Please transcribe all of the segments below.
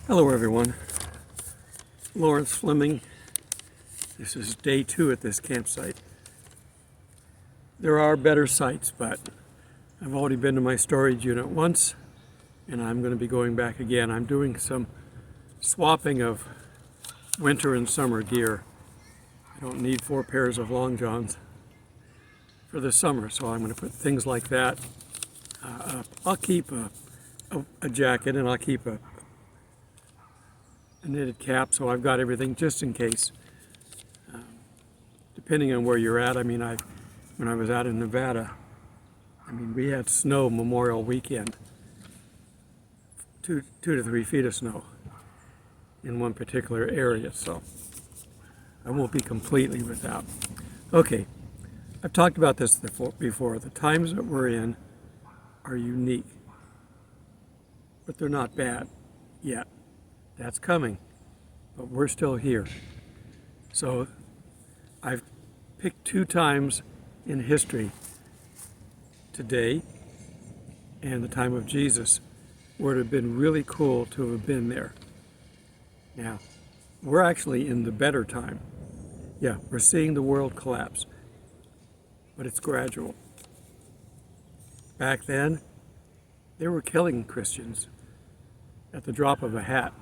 Hello everyone, Thomas Fleming. This is day 2 at this campsite. There are better sites, but I've already been to my storage unit once and I'm going to be going back again. I'm doing some swapping of winter and summer gear. I don't need 4 pairs of long johns for the summer, so I'm going to put things like that. I'll keep a jacket, and I'll keep a knitted cap, so I've got everything just in case. Depending on where you're at, when I was out in Nevada, we had snow Memorial Weekend, 2 to 3 feet of snow in one particular area, so I won't be completely without. Okay, I've talked about this before. The times that we're in are unique, but they're not bad yet. That's coming, but we're still here. So I've picked 2 times in history, today and the time of Jesus, where it would have been really cool to have been there. Now, we're actually in the better time. Yeah, we're seeing the world collapse, but it's gradual. Back then, they were killing Christians at the drop of a hat.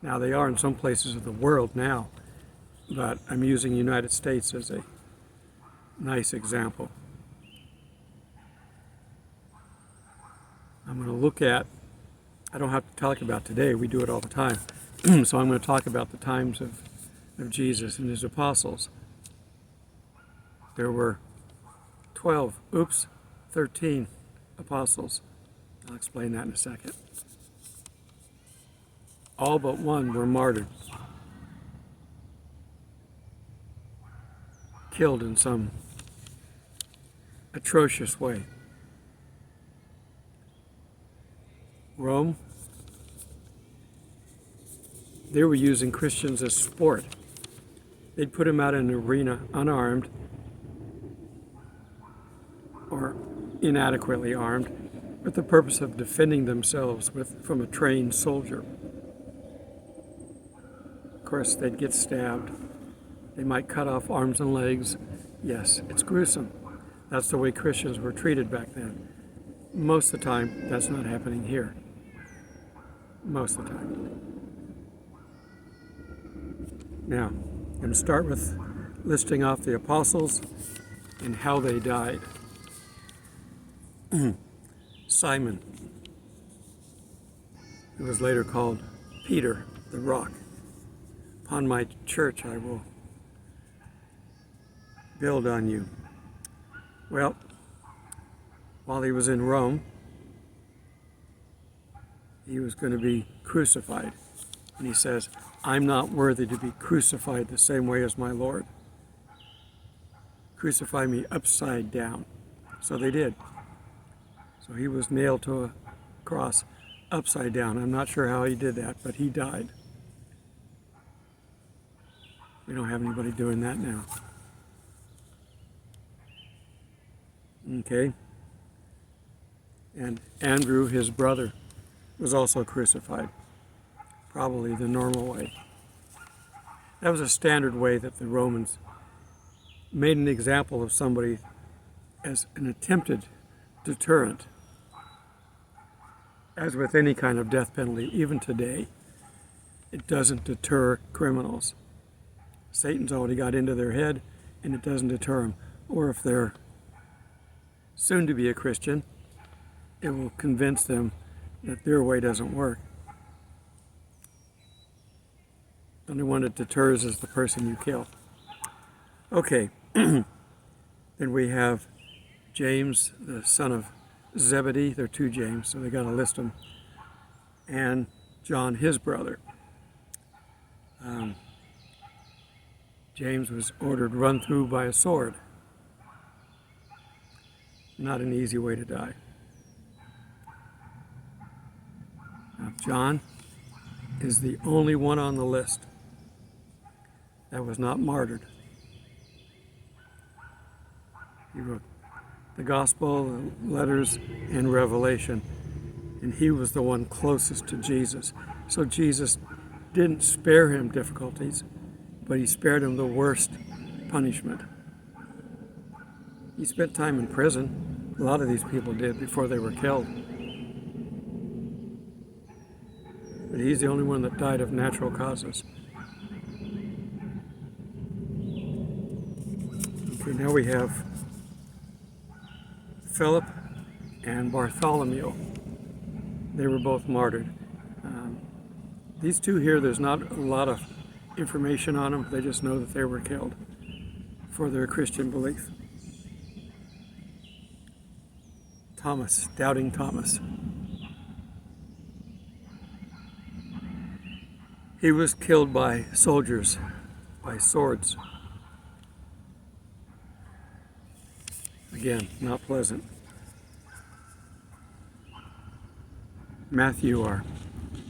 Now, they are in some places of the world now, but I'm using the United States as a nice example. I'm going to look at, I don't have to talk about today, we do it all the time, so I'm going to talk about the times of Jesus and his apostles. There were 13 apostles. I'll explain that in a second. All but one were martyred, killed in some atrocious way. Rome, they were using Christians as sport. They'd put them out in an arena unarmed or inadequately armed with the purpose of defending themselves from a trained soldier. Of course, they'd get stabbed. They might cut off arms and legs. Yes, it's gruesome. That's the way Christians were treated back then. Most of the time, that's not happening here. Most of the time. Now, I'm going to start with listing off the apostles and how they died. Simon, who was later called Peter the Rock. Upon my church I will build on you. Well, while he was in Rome, he was going to be crucified. And he says, I'm not worthy to be crucified the same way as my Lord. Crucify me upside down. So they did. So he was nailed to a cross upside down. I'm not sure how he did that, but he died. We don't have anybody doing that now. Okay. And Andrew, his brother, was also crucified. Probably the normal way. That was a standard way that the Romans made an example of somebody as an attempted deterrent. As with any kind of death penalty, even today, it doesn't deter criminals. Satan's already got into their head, and it doesn't deter them. Or if they're soon to be a Christian, it will convince them that their way doesn't work. The only one that deters is the person you kill. Okay, then we have James, the son of Zebedee. There are 2 James, so they got to list them. And John, his brother. James was ordered run through by a sword. Not an easy way to die. Now, John is the only one on the list that was not martyred. He wrote the Gospel, the letters, and Revelation. and he was the one closest to Jesus. So Jesus didn't spare him difficulties, but he spared him the worst punishment. He spent time in prison. A lot of these people did before they were killed. But he's the only one that died of natural causes. Okay, now we have Philip and Bartholomew. They were both martyred. These two here, there's not a lot of information on them. They just know that they were killed for their Christian belief. Thomas, doubting Thomas. He was killed by soldiers, by swords. Again, not pleasant. Matthew, our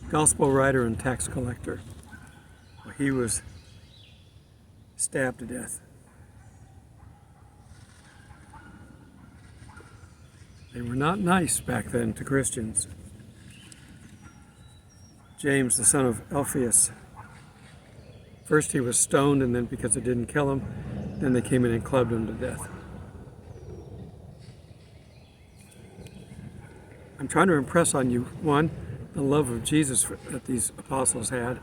gospel writer and tax collector, well, he was stabbed to death. They were not nice back then to Christians. James, the son of Alphaeus. First he was stoned, and then because it didn't kill him, then they came in and clubbed him to death. I'm trying to impress on you, one, the love of Jesus that these apostles had,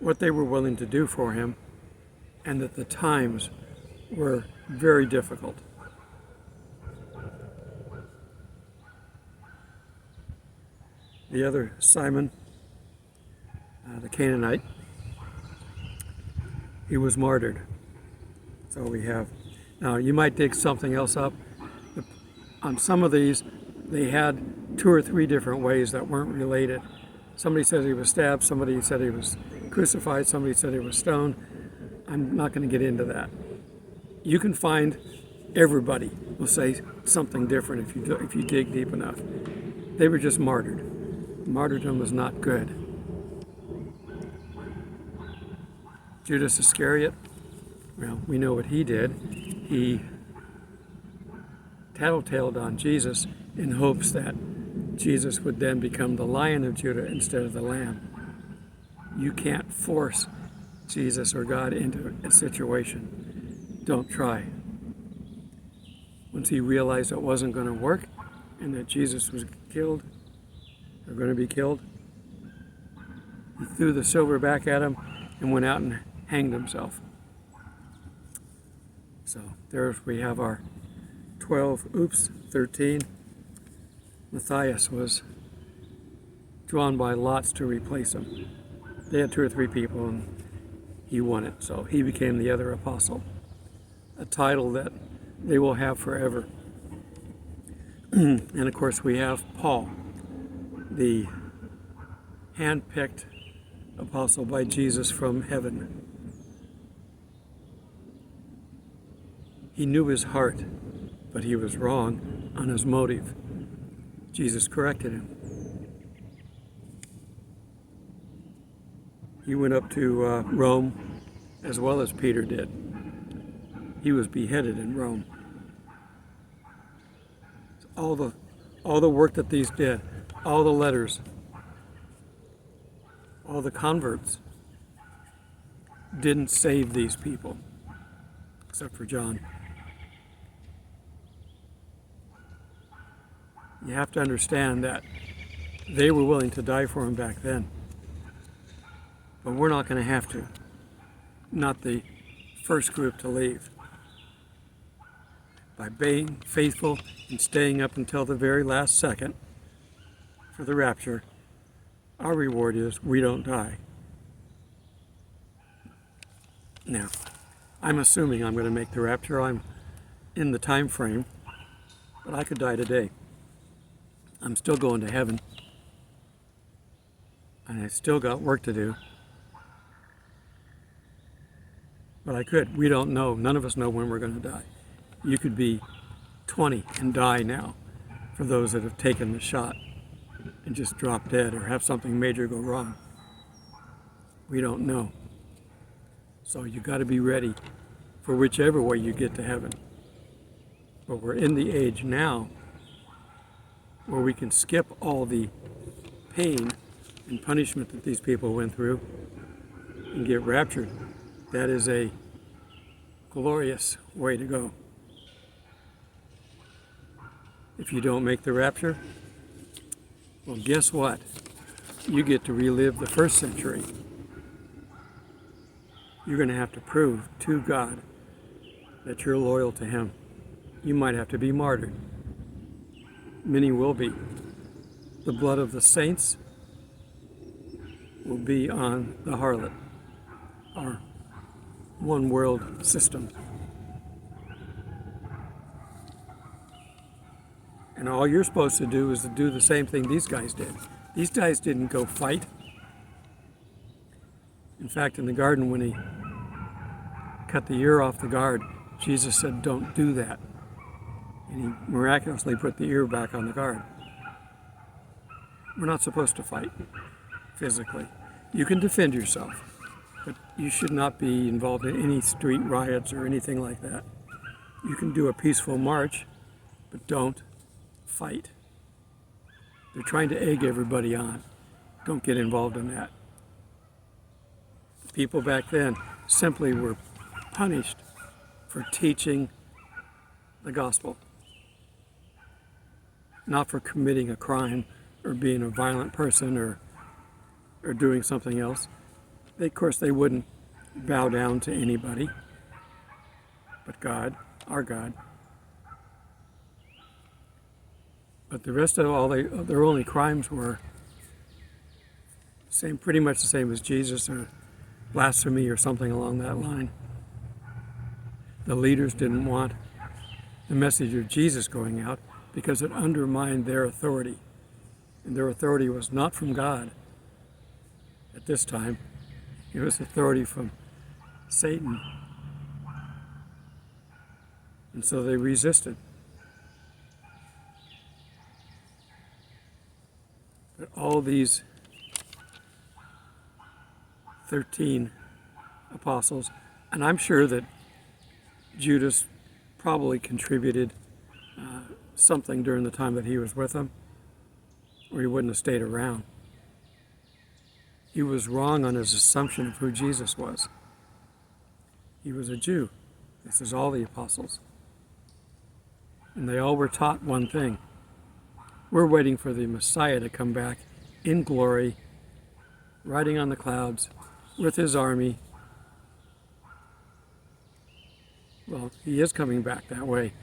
what they were willing to do for him, and that the times were very difficult. The other, Simon, the Canaanite, he was martyred. So we have, now you might dig something else up. On some of these, they had 2 or 3 different ways that weren't related. Somebody said he was stabbed, somebody said he was crucified, somebody said he was stoned. I'm not going to get into that. You can find, everybody will say something different if you dig deep enough. They were just martyred. Martyrdom was not good. Judas Iscariot, well, we know what he did. He tattletaled on Jesus in hopes that Jesus would then become the Lion of Judah instead of the Lamb. You can't force Jesus or God into a situation. Don't try. Once he realized it wasn't going to work and that Jesus was killed, or going to be killed, he threw the silver back at him and went out and hanged himself. So there we have our 13. Matthias was drawn by lots to replace him. They had 2 or 3 people and he won it, so he became the other apostle, a title that they will have forever. And of course we have Paul, the hand-picked apostle by Jesus from heaven. He knew his heart, but he was wrong on his motive. Jesus corrected him. He went up to Rome as well as Peter did. He was beheaded in Rome. All the work that these did, all the letters, all the converts didn't save these people, except for John. You have to understand that they were willing to die for him back then. But we're not going to have to. Not the first group to leave. By being faithful and staying up until the very last second for the rapture, our reward is we don't die. Now, I'm assuming I'm going to make the rapture. I'm in the time frame, but I could die today. I'm still going to heaven, and I still got work to do. But I could. We don't know. None of us know when we're going to die. You could be 20 and die now, for those that have taken the shot and just drop dead or have something major go wrong. We don't know. So you got to be ready for whichever way you get to heaven. But we're in the age now where we can skip all the pain and punishment that these people went through and get raptured, that is a glorious way to go. If you don't make the rapture, well, guess what? You get to relive the first century. You're going to have to prove to God that you're loyal to Him. You might have to be martyred. Many will be. The blood of the saints will be on the harlot, our one world system. And all you're supposed to do is to do the same thing these guys did. These guys didn't go fight. In fact, in the garden, when he cut the ear off the guard, Jesus said, "Don't do that." And he miraculously put the ear back on the guard. We're not supposed to fight physically. You can defend yourself, but you should not be involved in any street riots or anything like that. You can do a peaceful march, but don't fight. They're trying to egg everybody on. Don't get involved in that. People back then simply were punished for teaching the gospel, not for committing a crime or being a violent person or doing something else. Of course, they wouldn't bow down to anybody but God, our God. But the rest of all their only crimes were pretty much the same as Jesus, or blasphemy or something along that line. The leaders didn't want the message of Jesus going out because it undermined their authority. And their authority was not from God at this time. It was authority from Satan. And so they resisted. But all these 13 apostles, and I'm sure that Judas probably contributed something during the time that he was with them, or he wouldn't have stayed around. He was wrong on his assumption of who Jesus was. He was a Jew. This is all the apostles. And they all were taught one thing. We're waiting for the Messiah to come back in glory, riding on the clouds with his army. Well, he is coming back that way.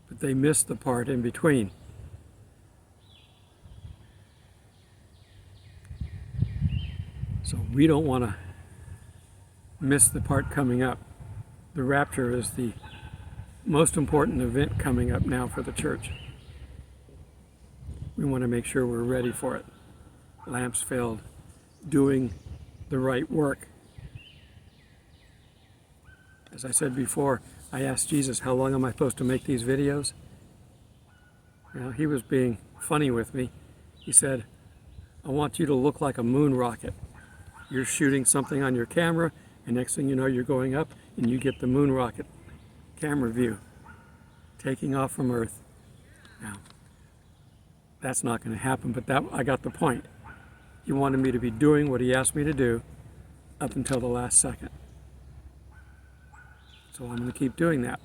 But they missed the part in between. So we don't want to miss the part coming up. The rapture is the most important event coming up now for the church. We want to make sure we're ready for it. Lamps filled, doing the right work. As I said before, I asked Jesus, how long am I supposed to make these videos? He was being funny with me. He said, I want you to look like a moon rocket. You're shooting something on your camera, and next thing you know, you're going up, and you get the moon rocket camera view, taking off from Earth. Now, that's not going to happen, but I got the point. He wanted me to be doing what he asked me to do up until the last second. So I'm going to keep doing that.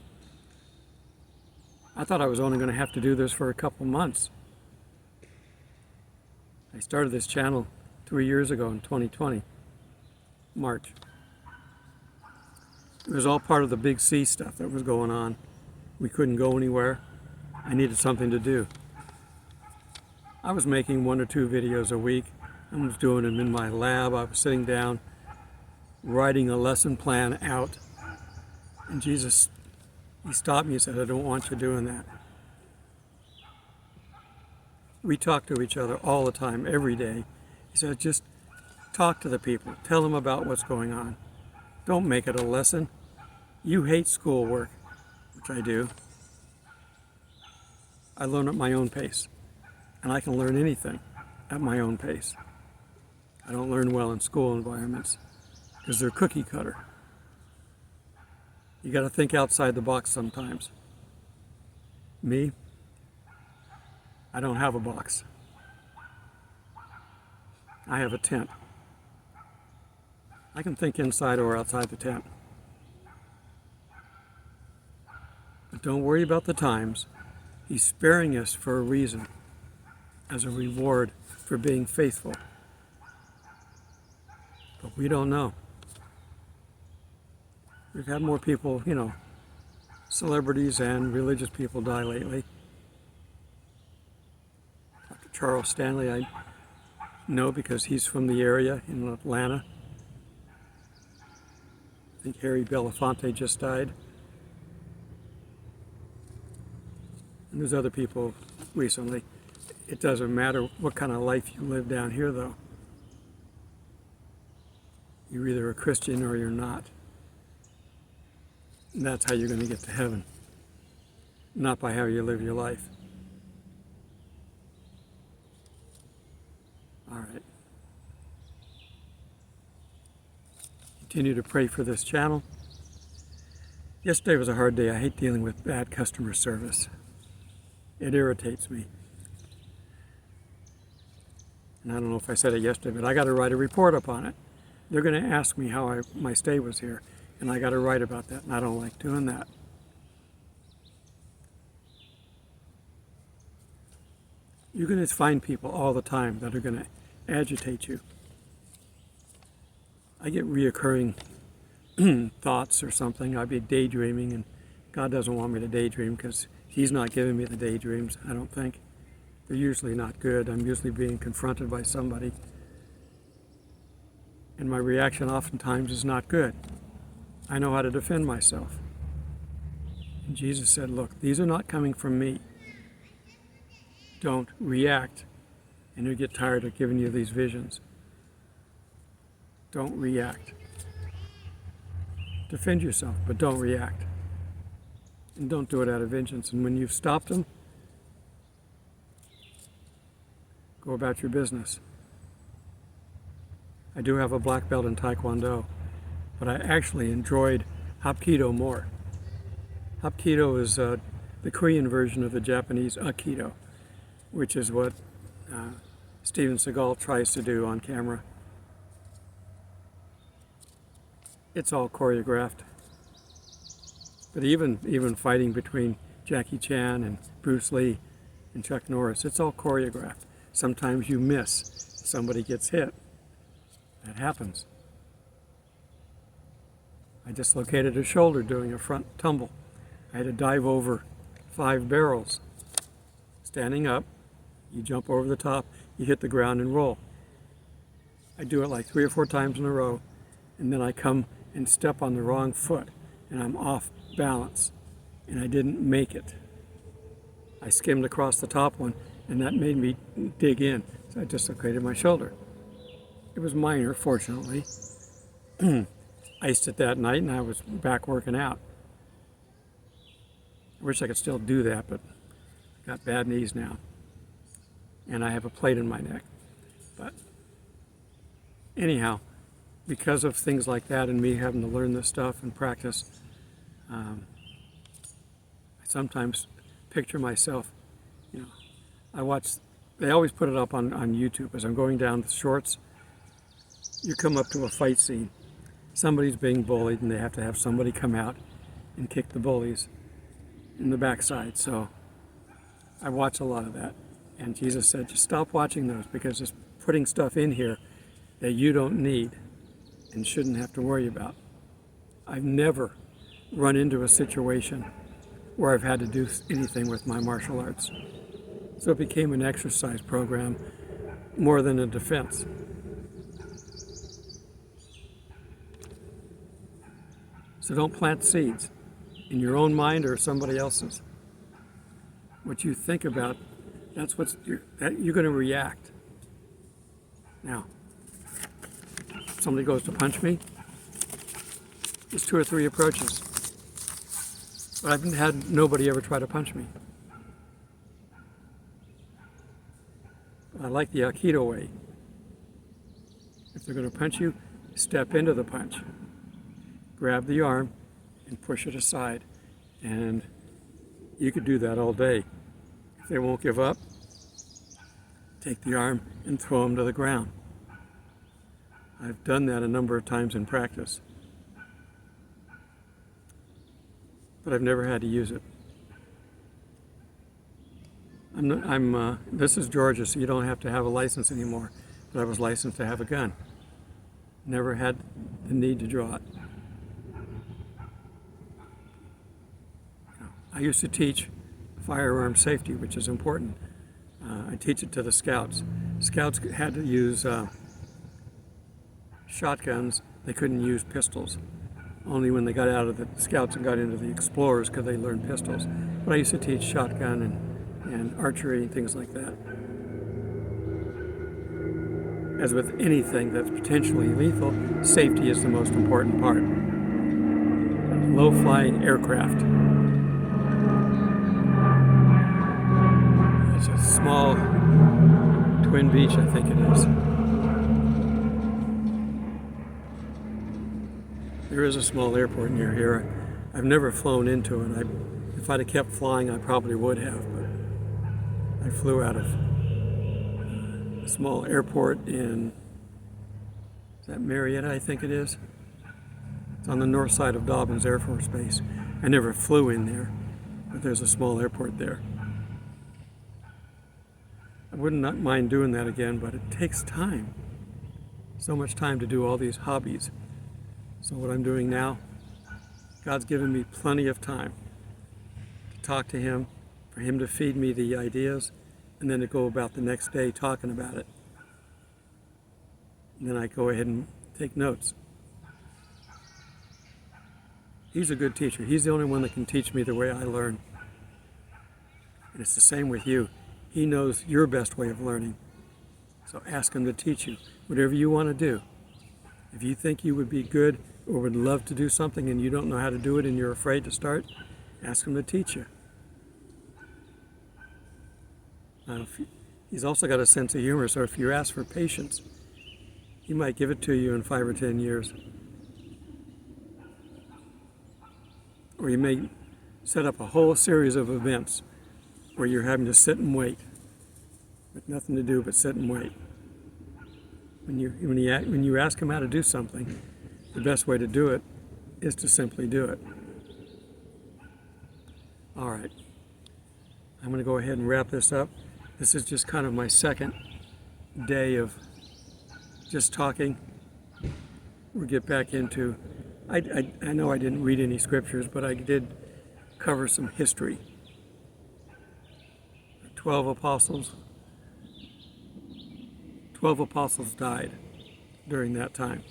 I thought I was only going to have to do this for a couple months. I started this channel 3 years ago in 2020, March. It was all part of the Big C stuff that was going on. We couldn't go anywhere. I needed something to do. I was making 1 or 2 videos a week. I was doing them in my lab. I was sitting down, writing a lesson plan out. And Jesus, he stopped me and said, I don't want you doing that. We talk to each other all the time, every day. He said, just talk to the people. Tell them about what's going on. Don't make it a lesson. You hate schoolwork, which I do. I learn at my own pace. And I can learn anything at my own pace. I don't learn well in school environments because they're cookie cutter. You got to think outside the box sometimes. Me, I don't have a box. I have a tent. I can think inside or outside the tent. But don't worry about the times. He's sparing us for a reason, as a reward for being faithful. But we don't know. We've had more people, celebrities and religious people die lately. Dr. Charles Stanley, I know because he's from the area in Atlanta. I think Harry Belafonte just died. And there's other people recently. It doesn't matter what kind of life you live down here, though. You're either a Christian or you're not. And that's how you're going to get to heaven, not by how you live your life. All right. Continue to pray for this channel. Yesterday was a hard day. I hate dealing with bad customer service. It irritates me. And I don't know if I said it yesterday, but I got to write a report up on it. They're going to ask me how my stay was here, and I got to write about that, and I don't like doing that. You're going to find people all the time that are going to agitate you. I get reoccurring thoughts or something. I'd be daydreaming, and God doesn't want me to daydream because He's not giving me the daydreams, I don't think. They're usually not good. I'm usually being confronted by somebody. And my reaction oftentimes is not good. I know how to defend myself. And Jesus said, look, these are not coming from me. Don't react, and you get tired of giving you these visions. Don't react. Defend yourself, but don't react. And don't do it out of vengeance. And when you've stopped them, go about your business. I do have a black belt in Taekwondo, but I actually enjoyed Hapkido more. Hapkido is the Korean version of the Japanese Aikido, which is what Steven Seagal tries to do on camera. It's all choreographed. But even fighting between Jackie Chan and Bruce Lee and Chuck Norris, it's all choreographed. Sometimes you miss. Somebody gets hit. That happens. I dislocated a shoulder doing a front tumble. I had to dive over 5 barrels. Standing up, you jump over the top, you hit the ground and roll. I do it like 3 or 4 times in a row, and then I come and step on the wrong foot, and I'm off balance, and I didn't make it. I skimmed across the top one, and that made me dig in, so I dislocated my shoulder. It was minor, fortunately. Iced it that night, and I was back working out. I wish I could still do that, but I got bad knees now, and I have a plate in my neck. But anyhow, because of things like that and me having to learn this stuff and practice, I sometimes picture myself, they always put it up on YouTube as I'm going down the shorts. You come up to a fight scene. Somebody's being bullied and they have to have somebody come out and kick the bullies in the backside. So I watch a lot of that. And Jesus said, just stop watching those because it's putting stuff in here that you don't need and shouldn't have to worry about. I've never run into a situation where I've had to do anything with my martial arts. So it became an exercise program more than a defense. So don't plant seeds in your own mind or somebody else's. What you think about, that's you're going to react. Now, if somebody goes to punch me, there's 2 or 3 approaches. But I've had nobody ever try to punch me. I like the Aikido way. If they're going to punch you, step into the punch. Grab the arm and push it aside. And you could do that all day. If they won't give up, take the arm and throw him to the ground. I've done that a number of times in practice, but I've never had to use it. This is Georgia, so you don't have to have a license anymore, but I was licensed to have a gun. Never had the need to draw it. I used to teach firearm safety, which is important. I teach it to the scouts. Scouts had to use shotguns. They couldn't use pistols. Only when they got out of the scouts and got into the explorers could they learn pistols. But I used to teach shotgun and archery and things like that. As with anything that's potentially lethal, safety is the most important part. Low-flying aircraft. It's a small Twin Beach, I think it is. There is a small airport near here. I've never flown into it. If I'd have kept flying, I probably would have, but I flew out of a small airport in, is that Marietta, I think it is? It's on the north side of Dobbins Air Force Base. I never flew in there, but there's a small airport there. I wouldn't not mind doing that again, but it takes time. So much time to do all these hobbies. So what I'm doing now, God's given me plenty of time to talk to Him, for Him to feed me the ideas, and then to go about the next day talking about it. And then I go ahead and take notes. He's a good teacher. He's the only one that can teach me the way I learn. And it's the same with you. He knows your best way of learning. So ask Him to teach you whatever you want to do. If you think you would be good or would love to do something and you don't know how to do it and you're afraid to start, ask Him to teach you. He's also got a sense of humor, so if you ask for patience, He might give it to you in 5 or 10 years. Or He may set up a whole series of events where you're having to sit and wait, with nothing to do but sit and wait. When you ask Him how to do something, the best way to do it is to simply do it. All right, I'm going to go ahead and wrap this up. This is just kind of my second day of just talking. We'll get back into, I know I didn't read any scriptures, but I did cover some history. 12 apostles died during that time.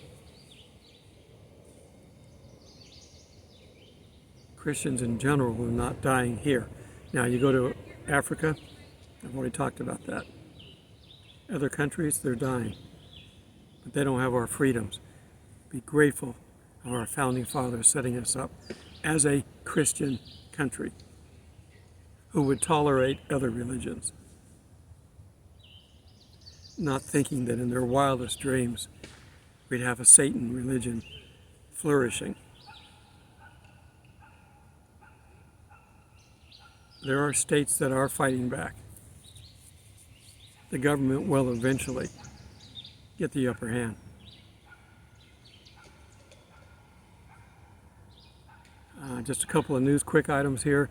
Christians in general are not dying here. Now you go to Africa, I've already talked about that. Other countries, they're dying, but they don't have our freedoms. Be grateful of our founding fathers setting us up as a Christian country who would tolerate other religions, not thinking that in their wildest dreams we'd have a Satan religion flourishing. There are states that are fighting back. The government will eventually get the upper hand. Just a couple of news quick items here.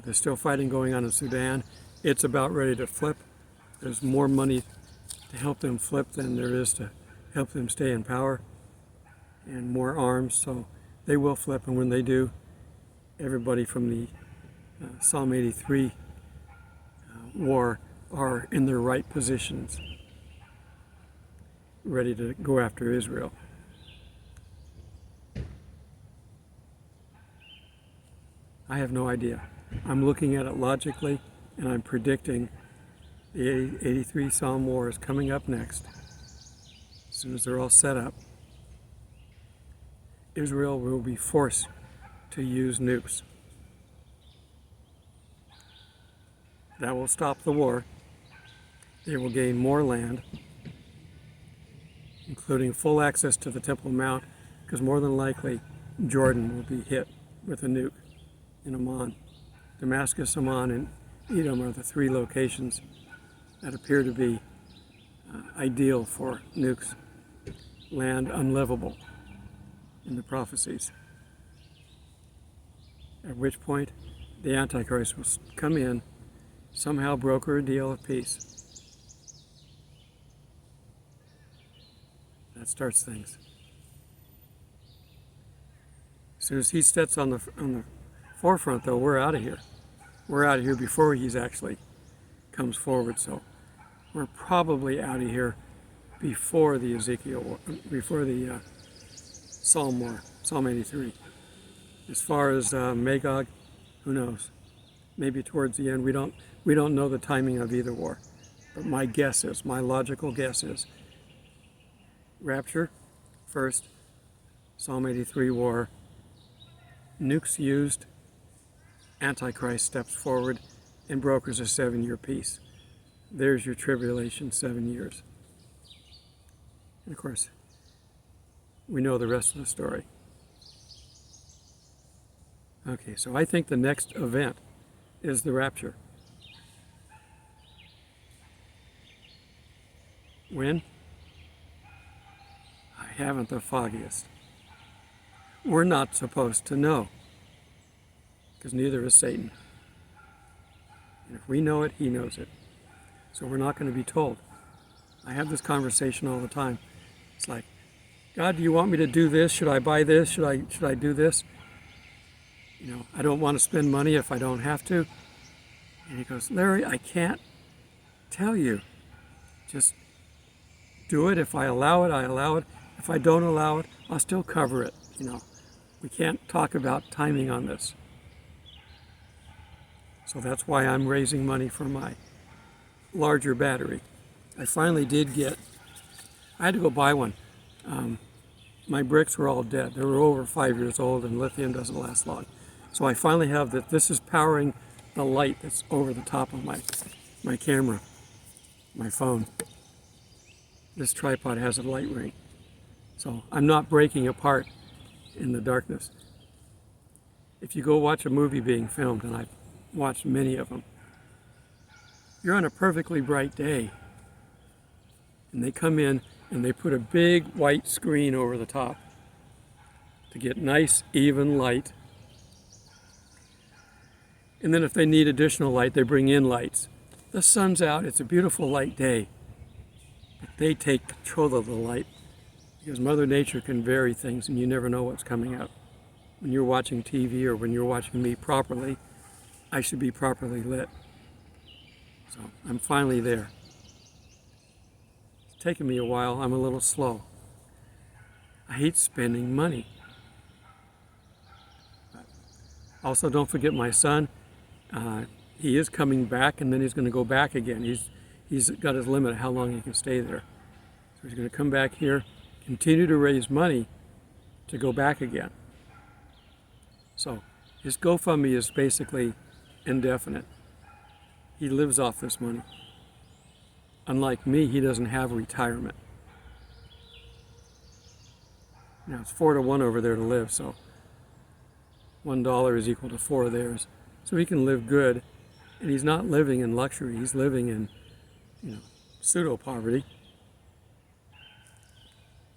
There's still fighting going on in Sudan. It's about ready to flip. There's more money to help them flip than there is to help them stay in power, and more arms, so they will flip, and when they do, everybody from the Psalm 83 war are in their right positions, ready to go after Israel. I have no idea. I'm looking at it logically, and I'm predicting the 83 Psalm war is coming up next. As soon as they're all set up, Israel will be forced to use nukes. That will stop the war. They will gain more land, including full access to the Temple Mount, because more than likely Jordan will be hit with a nuke in Amman. Damascus, Amman, and Edom are the 3 locations that appear to be ideal for nukes, land unlivable in the prophecies. At which point the Antichrist will come in, somehow broker a deal of peace. That starts things. As soon as he steps on the forefront, though, we're out of here. We're out of here before he's actually comes forward. So we're probably out of here before the before the Psalm war, Psalm 83. As far as Magog, who knows? Maybe towards the end. We don't know the timing of either war. But my logical guess is, Rapture first, Psalm 83 war, nukes used, Antichrist steps forward and brokers a 7-year peace. There's your tribulation, 7 years. And of course, we know the rest of the story. Okay, so I think the next event is the rapture. When? I haven't the foggiest. We're not supposed to know, because neither is Satan. And if we know it, he knows it. So we're not going to be told. I have this conversation all the time. It's like, God, do you want me to do this? Should I buy this? Should I do this? I don't want to spend money if I don't have to. And he goes, Larry, I can't tell you. Just do it. If I allow it, I allow it. If I don't allow it, I'll still cover it. We can't talk about timing on this. So that's why I'm raising money for my larger battery. I finally did I had to go buy one. My bricks were all dead. They were over 5 years old, and lithium doesn't last long. So I finally have that. This is powering the light that's over the top of my camera, my phone. This tripod has a light ring. So I'm not breaking apart in the darkness. If you go watch a movie being filmed, and I've watched many of them, you're on a perfectly bright day, and they come in and they put a big white screen over the top to get nice, even light. And then if they need additional light, they bring in lights. The sun's out, it's a beautiful light day. But they take control of the light, because Mother Nature can vary things and you never know what's coming up. When you're watching TV or when you're watching me properly, I should be properly lit. So I'm finally there. It's taken me a while. I'm a little slow. I hate spending money. But also, don't forget my son. He is coming back, and then he's going to go back again. He's got his limit of how long he can stay there. So he's going to come back here, continue to raise money to go back again. So his GoFundMe is basically indefinite. He lives off this money. Unlike me, he doesn't have retirement. Now it's 4 to 1 over there to live, so $1 is equal to 4 of theirs. So he can live good, and he's not living in luxury. He's living in, pseudo poverty.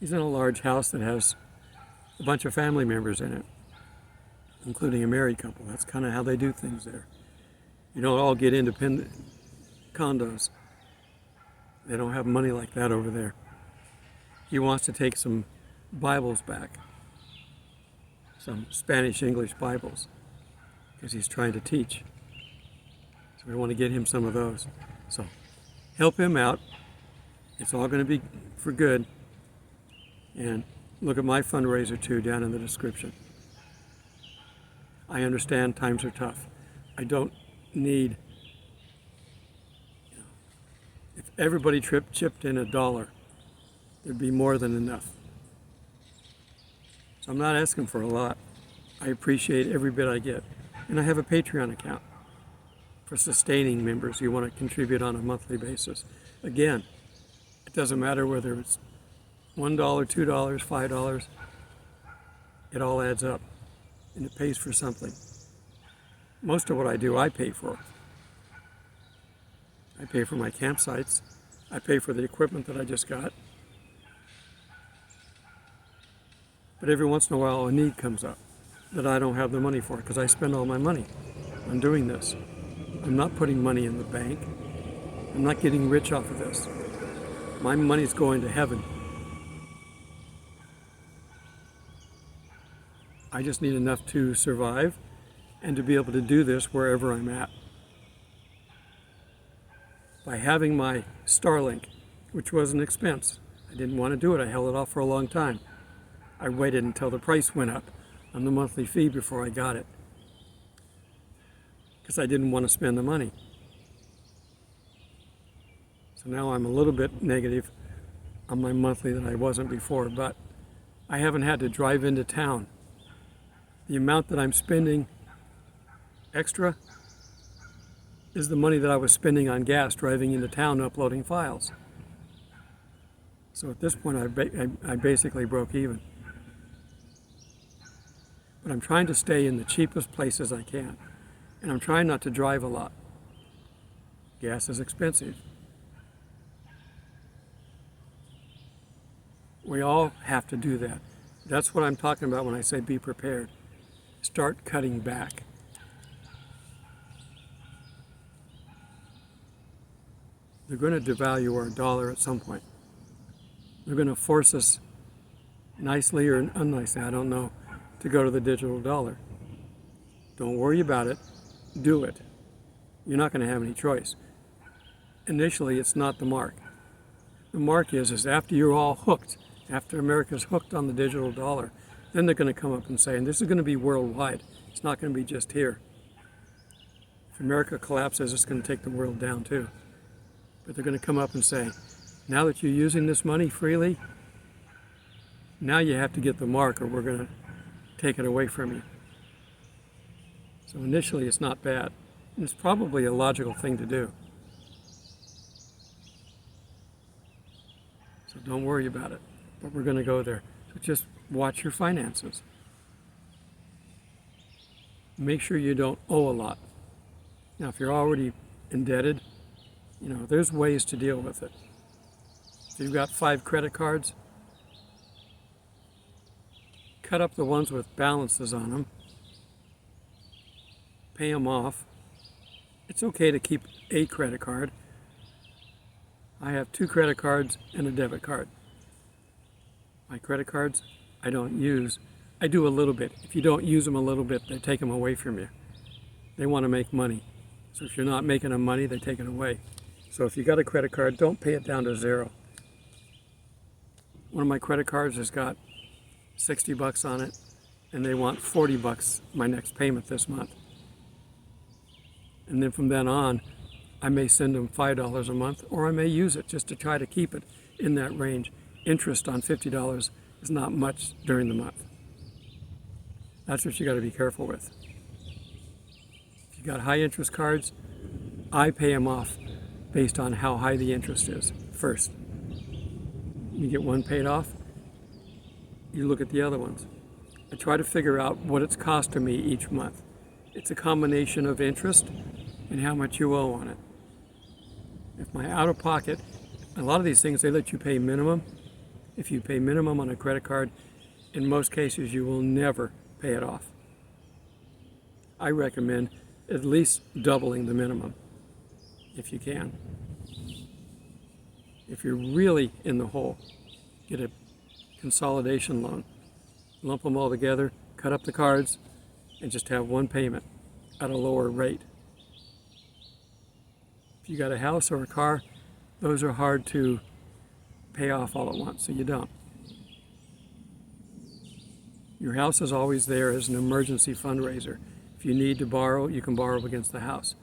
He's in a large house that has a bunch of family members in it, including a married couple. That's kind of how they do things there. You don't all get independent condos. They don't have money like that over there. He wants to take some Bibles back, some Spanish-English Bibles, because he's trying to teach. So we want to get him some of those. So help him out. It's all going to be for good. And look at my fundraiser too down in the description. I understand times are tough. I don't need, if everybody chipped in $1, there'd be more than enough. So I'm not asking for a lot. I appreciate every bit I get. And I have a Patreon account for sustaining members who want to contribute on a monthly basis. Again, it doesn't matter whether it's $1, $2, $5, it all adds up and it pays for something. Most of what I do, I pay for. I pay for my campsites. I pay for the equipment that I just got. But every once in a while a need comes up that I don't have the money for because I spend all my money on doing this. I'm not putting money in the bank. I'm not getting rich off of this. My money's going to heaven. I just need enough to survive and to be able to do this wherever I'm at. By having my Starlink, which was an expense, I didn't want to do it. I held it off for a long time. I waited until the price went up on the monthly fee before I got it because I didn't want to spend the money. So now I'm a little bit negative on my monthly than I wasn't before, but I haven't had to drive into town. The amount that I'm spending extra is the money that I was spending on gas driving into town uploading files. So at this point I basically broke even. But I'm trying to stay in the cheapest places I can. And I'm trying not to drive a lot. Gas is expensive. We all have to do that. That's what I'm talking about when I say be prepared. Start cutting back. They're going to devalue our dollar at some point. They're going to force us, nicely or unnicely, I don't know, to go to the digital dollar. Don't worry about it. Do it. You're not going to have any choice. Initially, it's not the mark. The mark is after you're all hooked, after America's hooked on the digital dollar, then they're going to come up and say, and this is going to be worldwide. It's not going to be just here. If America collapses, it's going to take the world down too. But they're going to come up and say, now that you're using this money freely, now you have to get the mark or we're going to take it away from you. So initially it's not bad. And it's probably a logical thing to do. So don't worry about it. But we're going to go there. So just watch your finances. Make sure you don't owe a lot. Now if you're already indebted, there's ways to deal with it. If you've got 5 credit cards, cut up the ones with balances on them, pay them off. It's okay to keep a credit card. I have 2 credit cards and a debit card. My credit cards, I don't use. I do a little bit. If you don't use them a little bit, they take them away from you. They want to make money. So if you're not making them money, they take it away. So if you got a credit card, don't pay it down to 0. One of my credit cards has got $60 on it, and they want $40 my next payment this month. And then from then on, I may send them $5 a month, or I may use it just to try to keep it in that range. Interest on $50 is not much during the month. That's what you got to be careful with. If you got high interest cards, I pay them off based on how high the interest is first. You get one paid off, you look at the other ones. I try to figure out what it's costing me each month. It's a combination of interest and how much you owe on it. If my out-of-pocket, a lot of these things, they let you pay minimum. If you pay minimum on a credit card, in most cases you will never pay it off. I recommend at least doubling the minimum if you can. If you're really in the hole, get a consolidation loan. Lump them all together, cut up the cards, and just have one payment at a lower rate. If you got a house or a car, those are hard to pay off all at once, so you don't. Your house is always there as an emergency fundraiser. If you need to borrow, you can borrow against the house.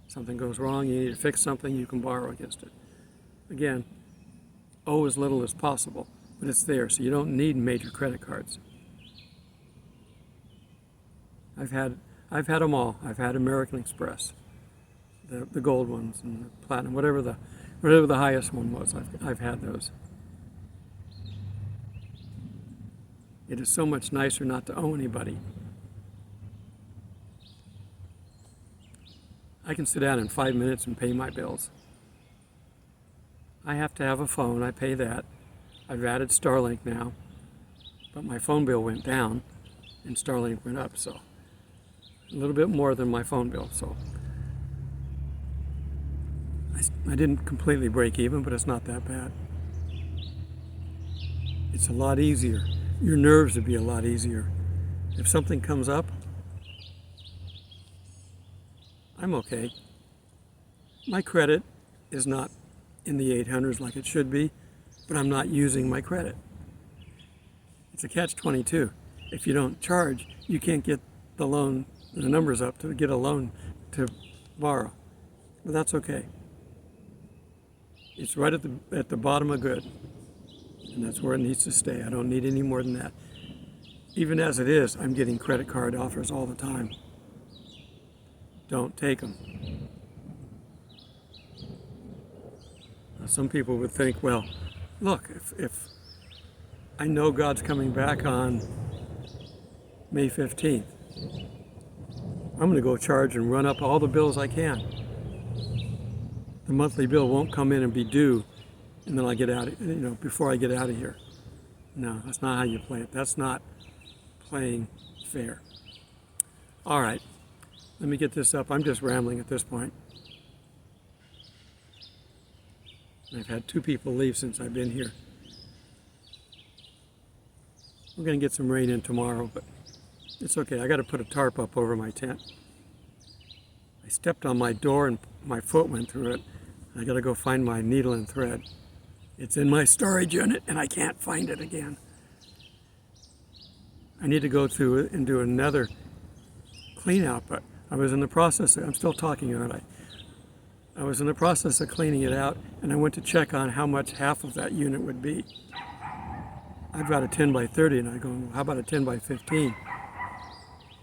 Something goes wrong, you need to fix something, you can borrow against it. Again, owe as little as possible, but it's there, so you don't need major credit cards. I've had them all. I've had American Express, the gold ones and the platinum, whatever the highest one was. I've had those. It is so much nicer not to owe anybody. I can sit down in 5 minutes and pay my bills. I have to have a phone. I pay that. I've added Starlink now, but my phone bill went down and Starlink went up, so a little bit more than my phone bill. So I didn't completely break even, but it's not that bad. It's a lot easier. Your nerves would be a lot easier. If something comes up, I'm okay. My credit is not in the 800s like it should be, but I'm not using my credit. It's a catch-22. If you don't charge, you can't get the loan, the numbers up to get a loan to borrow. But that's okay. It's right at the bottom of good, and that's where it needs to stay. I don't need any more than that. Even as it is, I'm getting credit card offers all the time. Don't take them. Now, some people would think, well, look, if I know God's coming back on May 15th, I'm going to go charge and run up all the bills I can. The monthly bill won't come in and be due, and then I get out, before I get out of here. No, that's not how you play it. That's not playing fair. All right, let me get this up. I'm just rambling at this point. I've had 2 people leave since I've been here. We're going to get some rain in tomorrow, but it's okay. I got to put a tarp up over my tent. I stepped on my door and my foot went through it. I got to go find my needle and thread. It's in my storage unit and I can't find it again. I need to go through it and do another clean out, but I was in the process, I'm still talking, aren't I? I was in the process of cleaning it out, and I went to check on how much half of that unit would be. I've got a 10 by 30, and I go, well, how about a 10 by 15?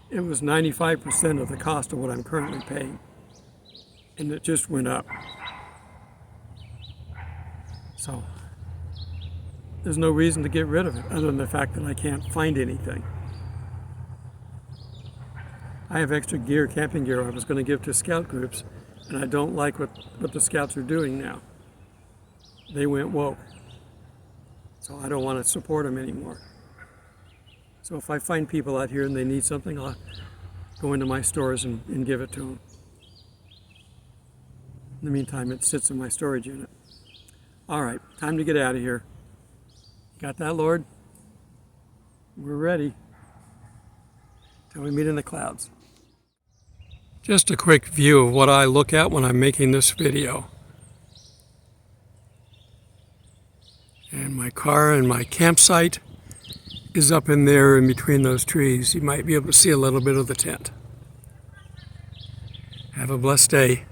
It was 95% of the cost of what I'm currently paying, and it just went up. So there's no reason to get rid of it, other than the fact that I can't find anything. I have extra gear, camping gear, I was going to give to scout groups, and I don't like what the scouts are doing now. They went woke. So I don't want to support them anymore. So if I find people out here and they need something, I'll go into my stores and give it to them. In the meantime, it sits in my storage unit. All right, time to get out of here. Got that, Lord? We're ready. Till we meet in the clouds. Just a quick view of what I look at when I'm making this video. And my car and my campsite is up in there in between those trees. You might be able to see a little bit of the tent. Have a blessed day.